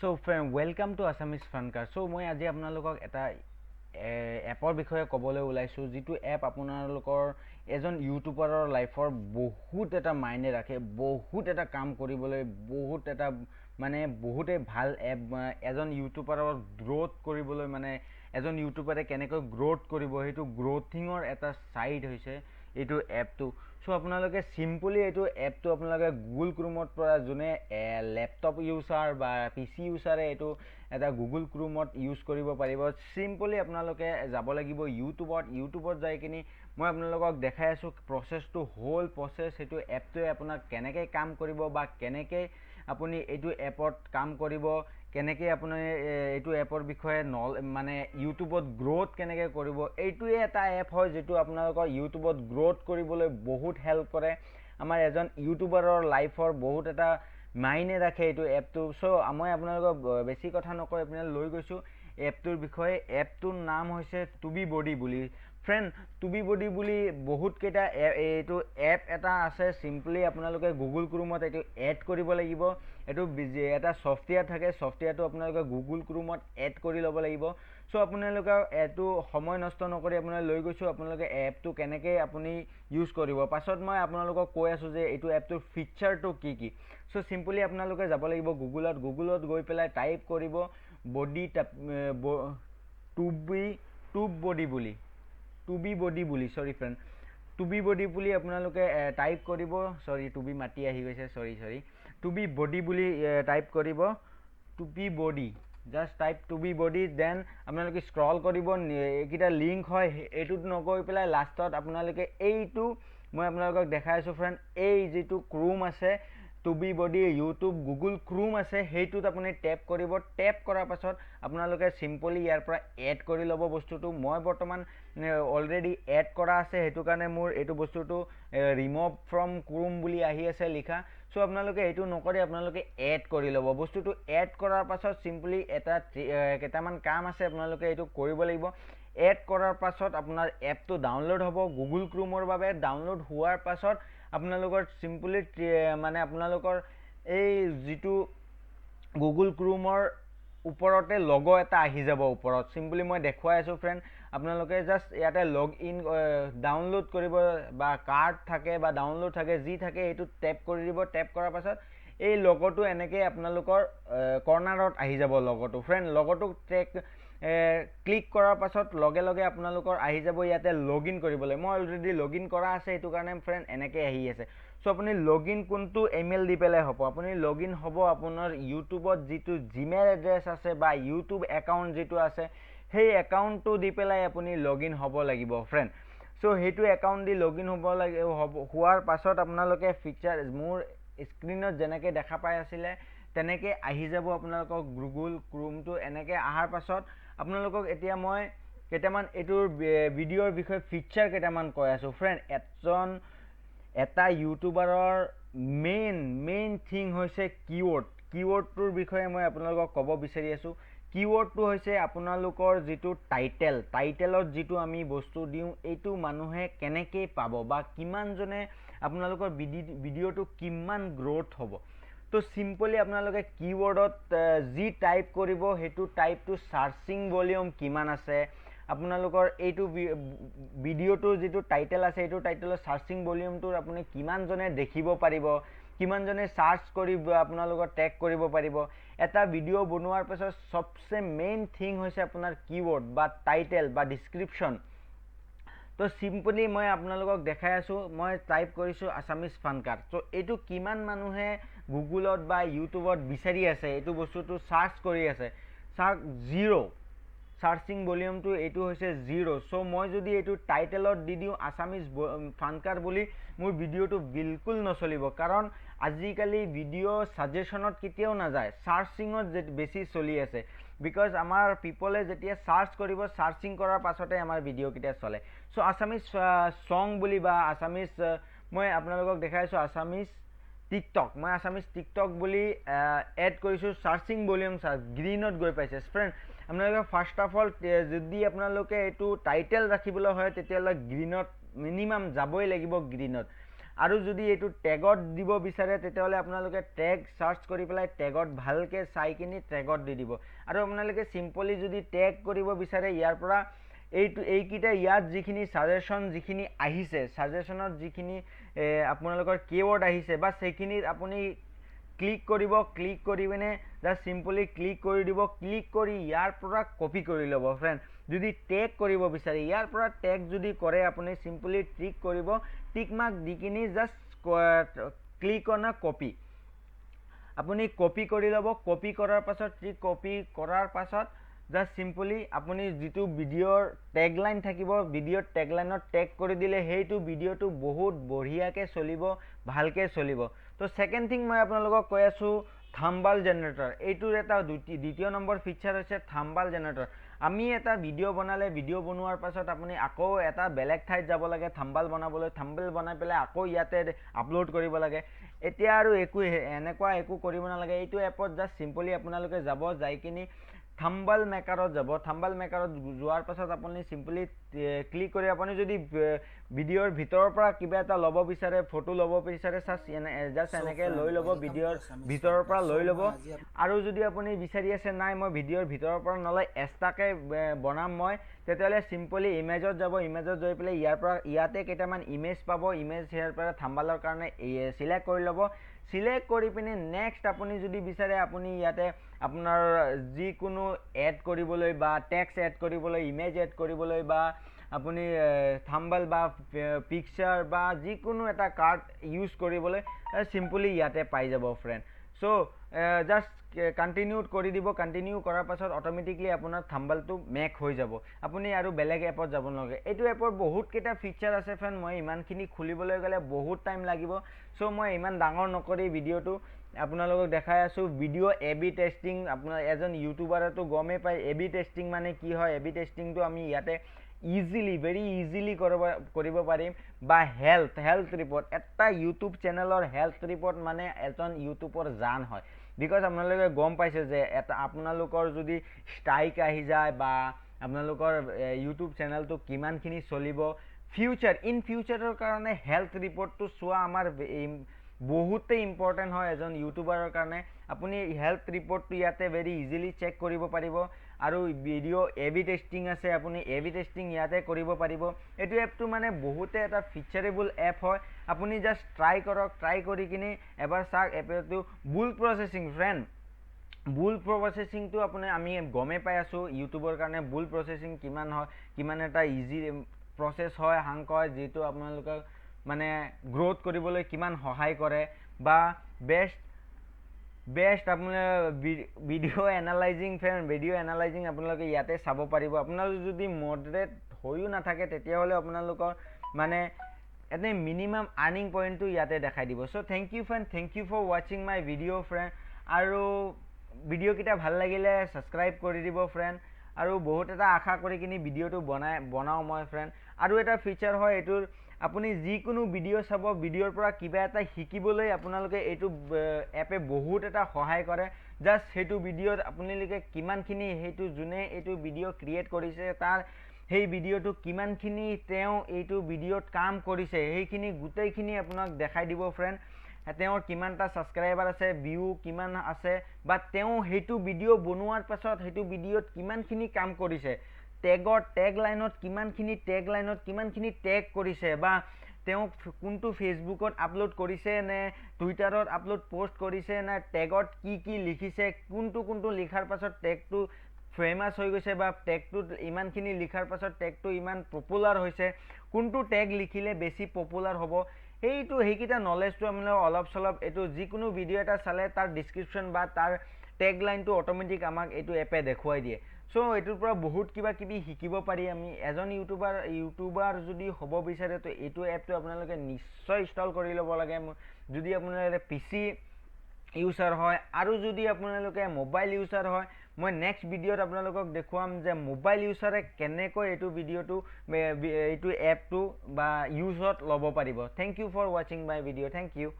So friend, welcome to Assamese funkar. So মই আজি আপোনালোকক এটা এপৰ বিষয়ে ক'বলৈ ওলাইছো যেটো এপ আপোনালোকৰ এজন ইউটিউবাৰৰ লাইফৰ বহুত এটা মাইনে ৰাখে বহুত এটা কাম কৰিবলৈ বহুত এটা মানে বহুতে ভাল এপ এজন ইউটিউবাৰৰ গ্ৰোথ কৰিবলৈ মানে এজন ইউটিউবাৰে কেনেকৈ গ্ৰোথ কৰিব হেতু গ্ৰোথিংৰ এটা সাইড হৈছে এটো এপটো সো আপোনালোকে সিম্পলি এটো এপটো আপোনালোকে গুগল ক্ৰোমত পৰা জুনে ল্যাপটপ ইউজাৰ বা পিসি ইউজাৰে এটো এটা গুগল ক্ৰোমত ইউজ কৰিব পাৰিব সিম্পলি আপোনালোকে যাব লাগিব ইউটিউবত যাই কিনি মই আপোনালোকক দেখাই আছো প্ৰসেসটো হোল প্ৰসেস এটো এপটোৱে আপোনাক কেনেকৈ কাম কৰিব বা কেনেকৈ আপুনি এটো এপত কাম কৰিব কেনেকৈ আপুনি এটো এপৰ বিষয়ে মানে ইউটিউবত গ্ৰোথ কেনেকৈ কৰিব এইটোৱে এটা এপ হয় যেটো আপোনালোকৰ ইউটিউবত গ্ৰোথ কৰিবলৈ বহুত হেল্প কৰে আমাৰ এজন ইউটিউবাৰৰ লাইফৰ বহুত এটা মাইনে ৰাখে এটো এপটো সো মই আপোনালোকক বেছি কথা নকৈ আপোনাক লৈ গৈছো এপটোৰ বিষয়ে এপটোৰ নাম হৈছে tubebuddy বুলি ফ্ৰেন্ড tubebuddy বুলি বহুত কেটা এটো এপ এটা আছে সিম্পলি আপোনালোকে গুগল ক্ৰোমত এটো এড কৰিব লাগিব এটো এটা সফটওয়্যাৰ থাকে সফটওয়্যাৰটো আপোনালোকে গুগল ক্ৰোমত এড কৰি ল'ব লাগিব সো আপোনালোকে এটো সময় নষ্ট নকৰি আপোনালোকে লৈ গৈছো আপোনালোকে এপটো কেনেকৈ আপুনি ইউজ কৰিব পাছত মই আপোনালোকক কৈ আছো যে এটো এপটোৰ ফিচাৰটো কি সো সিম্পলি আপোনালোকে যাব লাগিব গুগলত গৈ পেলাই টাইপ কৰিব বডি tubebuddy বুলি সৰি ফ্ৰেন্ড tubebuddy বুলি আপোনালোকে টাইপ কৰিব সৰি টুবি মাটি আহি গৈছে সৰি tubebuddy বুলি টাইপ কৰিব tubebuddy just type tubebuddy then আপোনালোকে স্ক্ৰল কৰিব একিটা লিংক হয় এটুত নগৈ পেলাই লাষ্টত আপোনালোকে এইটো মই আপোনালোকক দেখাইছো ফ্ৰেন্ড এই যেটো ক্ৰোম আছে tubebuddy YouTube Google Chrome আছে হেইটোত আপুনি ট্যাপ কৰিব ট্যাপ কৰাৰ পাছত আপোনালোকে সিম্পলি ইয়াৰ পৰা এড কৰি লব বস্তুটো মই বৰ্তমান অলৰেডি এড কৰা আছে হেতু কাৰণে মোৰ এটো বস্তুটো ৰিমুভ ফ্ৰম Chrome বুলি আহি আছে লিখা সো আপোনালোকে এটো নকৰি আপোনালোকে এড কৰি লব বস্তুটো এড কৰাৰ পাছত সিম্পলি এটা কেটামান কাম আছে আপোনালোকে এটো কৰিব লাগিব এড কৰাৰ পাছত আপোনাৰ এপটো ডাউনলোড হ'ব Google Chromeৰ বাবে ডাউনলোড হোৱাৰ পাছত আপোনালোকৰ সিম্পলি মানে আপোনালোকৰ এই যেটো Google Chromeৰ ওপৰতে লগো এটা আহি যাব ওপৰত সিম্পলি মই দেখুৱাই আছো ফ্ৰেন্ড আপোনালোকে জাস্ট ইয়াতে লগ ইন ডাউনলোড কৰিব বা কাৰ্ড থাকে বা ডাউনলোড থাকে যি থাকে এটো ট্যাপ কৰি দিব ট্যাপ কৰাৰ পাছত এই লগটো এনেকৈ আপোনালোকৰ কৰ্নাৰত আহি যাব লগটো ফ্ৰেন্ড লগটো ক্লিক কৰাৰ পাছত লগে আপোনালোকৰ আহি যাব ইয়াতে লগইন কৰিবলৈ মই অলৰেডি লগইন কৰা আছে এটো কাৰণে ফ্ৰেন্ড এনেকৈ আহি আছে সো আপুনি লগইন কোনটো ইমেইল দি পেলাই হ'ব আপুনি লগইন হ'ব আপোনাৰ ইউটিউবত যেটো জিমেইল এড্ৰেছ আছে বা ইউটিউব একাউন্ট যেটো আছে সেই একাউন্টটো দি পেলাই আপুনি লগইন হ'ব লাগিব ফ্ৰেন্ড সো হেতু একাউন্ট দি লগইন হ'ব লাগিব হোৱাৰ পাছত আপোনালোকে ফিচাৰ মোৰ স্ক্ৰিনত যেনেকৈ দেখা পাই আছিল তেনেকৈ আহি যাব আপোনালোকৰ গুগল ক্ৰোমটো এনেকৈ আহাৰ পাছত আপোনালোকক এতিয়া মই কেটামান এটোৰ ভিডিওৰ বিষয়ে ফিচাৰ কেটামান কৈ আছো ফ্ৰেন্ড এটা ইউটিউবাৰৰ মেইন থিং হৈছে কিৱৰ্ডটোৰ বিষয়ে মই আপোনালোকক ক'ব বিচাৰি আছো কিৱৰ্ডটো হৈছে আপোনালোকৰ যেটো টাইটেলত যেটো আমি বস্তু দিও এইটো মানুহে কেনেকৈ পাব বা কিমান জনে আপোনালোকৰ ভিডিওটো কিমান গ্ৰোথ হ'ব তো সিম্পলি আপোনালোকে কিৱৰ্ডত জি টাইপ কৰিব হেতু টাইপটো সাৰ্চিং ভলিউম কিমান আছে আপোনালোকৰ এইটো ভিডিওটো যেটো টাইটেল আছে এইটো টাইটেলৰ সাৰ্চিং ভলিউমটো আপুনি কিমান জনে দেখিব পাৰিব কিমান জনে সাৰ্চ কৰিব আপোনালোকৰ ট্যাগ কৰিব পাৰিব এটা ভিডিও বনোৱাৰ পাছত সবচে মেইন থিং হৈছে আপোনাৰ কিৱৰ্ড বা টাইটেল বা ডেসক্ৰিপচন তো সিম্পলি মই আপোনালোকক দেখাই আছো মই টাইপ কৰিছো assamese funkar তো এটো কিমান মানুহে গুগলত বা ইউটিউবত বিচাৰি আছে এটো বস্তুটো সাৰ্চ কৰি আছে জিৰো সাৰ্চিং ভলিউমটো এটো হৈছে জিৰো সো মই যদি এটো টাইটেলত দি দিও assamese funkar বুলি মোৰ ভিডিওটো বিলকুল নচলিব কাৰণ আজিকালি ভিডিও সাজেশনত কেতিয়াও না যায় সাৰ্চিংত বেছি চলি আছে বিকজ আমাৰ পিপলে যেতিয়া সাৰ্চ কৰিব সাৰ্চিং কৰাৰ পাছতে আমাৰ ভিডিও কিটা চলে সো assamese সং বুলি বা assamese মই আপোনালোকক দেখাইছো assamese TikTok বুলি এড কৰিছো সাৰ্চিং ভলিউম গ্ৰীনত গৈ পাইছে ফ্ৰেন্ড আপোনালোকে ফাৰ্স্ট অফ অল যদি আপোনালোকে এটো টাইটেল ৰাখিবলৈ হয় তেতিয়ালে গ্ৰীনত মিনিমাম যাবই লাগিব গ্ৰীনত আৰু যদি এইটো টেগত দিব বিচাৰে তেতিয়াহ'লে আপোনালোকে টেগ সাৰ্চ কৰি পেলাই টেগত ভালকে চাই কিনি টেগত দি দিব আৰু আপোনালোকে সিম্পলি যদি টেগ কৰিব বিচাৰে ইয়াৰ পৰা এইকিটা ইয়াত যিখিনি সাজেশন যিখিনি আহিছে সাজেশনত যিখিনি আপোনালোকৰ কিৱৰ্ড আহিছে বা সেইখিনিত আপুনি ক্লিক কৰিব ক্লিক কৰি পিনে জাস্ট সিম্পলি ক্লিক কৰি দিব ক্লিক কৰি ইয়াৰ পৰা কপি কৰি ল'ব ফ্ৰেন্ড যদি টেগ কৰিব বিচাৰে ইয়াৰ পৰা টেগ যদি কৰে আপুনি সিম্পলি টিক কৰিব টিক মাৰ্ক দি কিনি জাস্ট ক্লিক অন কপি আপুনি কপি কৰি ল'ব কপি কৰাৰ পাছত কপি কৰাৰ পাছত জাস্ট সিম্পলি আপুনি যেটো ভিডিওৰ ট্যাগলাইন থাকিব ভিডিওৰ ট্যাগলাইনত ট্যাগ কৰি দিলে হেইটো ভিডিওটো বহুত বঢ়িয়াকে চলিব ভালকে চলিব তো সেকেন্ড থিং মই আপোনালোকক কৈ আছো থাম্বনেল জেনাৰেটৰ এইটোৰ এটা দ্বিতীয় নম্বৰ ফিচাৰ হৈছে থাম্বনেল জেনাৰেটৰ আমি এটা ভিডিও বনালে ভিডিও বনোৱাৰ পাছত আপুনি আকৌ এটা বেলেগ ঠাইত যাব লাগে থাম্বনেল বনাবলৈ থাম্বনেল বনাই পেলাই আকৌ ইয়াতে আপলোড কৰিব লাগে এতিয়া আৰু এনেকুৱা একো কৰিব নালাগে এইটো এপত জাস্ট সিম্পলি আপোনালোকে যাব যাই কিনি থাম্বনেল মেকাৰত যাব থাম্বনেল মেকাৰত যোৱাৰ পাছত আপুনি সিম্পলি ক্লিক কৰি আপুনি যদি ভিডিওৰ ভিতৰৰ পৰা কিবা এটা ল'ব বিচাৰে ফটো ল'ব বিচাৰে জাস্ট এনেকে লৈ ল'ব ভিডিওৰ ভিতৰৰ পৰা লৈ ল'ব আৰু যদি আপুনি বিচাৰি আছে নাই মই ভিডিওৰ ভিতৰৰ পৰা নলৈ এক্সট্ৰাকে বনাম মই তেতিয়ালে সিম্পলি ইমেজত যাব ইমেজত গৈ পেলাই ইয়াতে কেইটামান ইমেজ পাব ইমেজ হেয়াৰ পৰা থাম্বনেলৰ কাৰণে সিলেক্ট কৰি ল'ব সিলেক্ট কৰি পিনে নেক্সট আপুনি যদি বিচাৰে আপুনি ইয়াতে আপোনাৰ যিকোনো এড কৰিবলৈ বা টেক্সট এড কৰিবলৈ ইমেজ এড কৰিবলৈ বা আপুনি থাম্বনেল বা পিকচাৰ বা যিকোনো এটা কাৰ্ড ইউজ কৰিবলৈ সিম্পলি ইয়াতে পাই যাব ফ্ৰেন্ড সো জাস্ট কন্টিনিউ কৰি দিব কন্টিনিউ কৰাৰ পাছত অটোমেটিকলি আপোনাৰ থাম্বনেলটো মেক হৈ যাব আপুনি আৰু বেলেগ এপত যাব নালাগে এইটো এপৰ বহুত কেটা ফিচাৰ আছে ফ্ৰেন্ড মই ইমানখিনি খুলিবলৈ গলে বহুত টাইম লাগিব সো মই ইমান ডাঙৰ নকৰি ভিডিওটো আপোনালোকক দেখাই আছো ভিডিও এবি টেস্টিং আপোনাৰ এজন ইউটিউবাৰটো গমে পায় এবি টেস্টিং মানে কি হয় এবি টেস্টিংটো আমি ইয়াতে ইজিলি ভেৰি ইজিলি কৰিব পাৰিম বা হেল্থ ৰিপৰ্ট এটা ইউটিউব চেনেলৰ হেল্থ ৰিপৰ্ট মানে এজন ইউটিউবৰ জান হয় বিকজ আপোনালোকে গম পাইছে যে এটা আপোনালোকৰ যদি স্ট্ৰাইক আহি যায় বা আপোনালোকৰ ইউটিউব চেনেলটো কিমানখিনি চলিব ইন ফিউচাৰৰ কাৰণে হেল্থ ৰিপৰ্টটো চোৱা আমাৰ বহুতে ইম্পৰ্টেন্ট হয় এজন ইউটিউবাৰৰ কাৰণে আপুনি হেল্থ ৰিপৰ্টটো ইয়াতে ভেৰি ইজিলি চেক কৰিব পাৰিব আৰু ভিডিও এবি টেস্টিং আছে আপুনি এবি টেস্টিং ইয়াতে কৰিব পাৰিব এটো এপটো মানে বহুতে এটা ফিচাৰেবল এপ হয় আপুনি জাস্ট ট্ৰাই কৰক ট্ৰাই কৰি কিনে এবাৰ চাক এপটো বুল প্ৰসেসিং ফ্ৰেন্ড বুল প্ৰসেসিংটো আপুনি আমি গমে পাই আছো ইউটিউবৰ কাৰণে বুল প্ৰসেসিং কিমান হয় কিমান এটা ইজি প্ৰসেস হয় হাংক হয় যেটো আপোনালোকক মানে গ্ৰোথ কৰিবলৈ কিমান সহায় কৰে বা বেষ্ট আপোনাৰ video analysing friend video analysing আপোনালোকে ইয়াতে চাব পাৰিব আপোনালোক যদি মডাৰেট হৈও নাথাকে তেতিয়া হলে আপোনালোকৰ মানে এনে মিনিমাম আৰ্নিং পইণ্টটো ইয়াতে দেখাই দিব so thank you friend thank you for watching my video friend আৰু ভিডিও কিটা ভাল লাগিলে সাবস্ক্ৰাইব কৰি দিব ফ্ৰেন্ড আৰু বহুত এটা আশা কৰি কিনি ভিডিওটো বনাও মই ফ্ৰেন্ড আৰু এটা ফিচাৰ হয় এটোৰ আপুনি যিকোনো ভিডিও চাব ভিডিওৰ পৰা কিবা এটা শিকিবলৈ আপোনালোকে এইটো এপে বহুত এটা সহায় কৰে জাস্ট হেতু ভিডিওত আপোনালোকে কিমানখিনি হেতু জুনে এইটো ভিডিও ক্ৰিয়েট কৰিছে তাৰ হেই ভিডিওটো কিমানখিনি তেও এইটো ভিডিওত কাম কৰিছে হেইখিনি গুটেইখিনি আপোনাক দেখাই দিব ফ্ৰেন্ড তেওঁৰ কিমানটা সাবস্ক্ৰাইবাৰ আছে ভিউ কিমান আছে বা তেওঁ হেতু ভিডিও বনোৱাৰ পাছত হেতু ভিডিওত কিমানখিনি কাম কৰিছে ট্যাগলাইনত কিমানখিনি ট্যাগ কৰিছে বা তেওঁ কোনটো ফেসবুকত আপলোড কৰিছে নে টুইটাৰত আপলোড পোষ্ট কৰিছে না ট্যাগত কি লিখিছে কোনটো লিখাৰ পাছত ট্যাগটো ফেমাস হৈ গৈছে বা ট্যাগটো ইমানখিনি লিখাৰ পাছত ট্যাগটো ইমান পপুলাৰ হৈছে কোনটো ট্যাগ লিখিলে বেছি পপুলাৰ হ'ব হেইকিটা নলেজটো আমি অলপ সলপ এটো যিকোনো ভিডিও এটা চালে তাৰ ডেসক্ৰিপচন বা তাৰ ট্যাগলাইনটো অটোমেটিক আমাক এটো এপে দেখুৱাই দিয়ে সো এটোৰ পৰা বহুত কিবা কিবি শিকিব পাৰি আমি এজন ইউটিউবাৰ যদি হ'ব বিচাৰে তো এটো এপটো আপোনালোকে নিশ্চয় ইনষ্টল কৰি ল'ব লাগে যদি আপোনালোকে পিসি ইউজাৰ হয় আৰু যদি আপোনালোকে মোবাইল ইউজাৰ হয় মই নেক্সট ভিডিওত আপোনালোকক দেখুৱাম যে মোবাইল ইউজাৰে কেনেকৈ এটো ভিডিওটো এটো এপটো বা ইউজত ল'ব পাৰিব thank you for watching my video thank U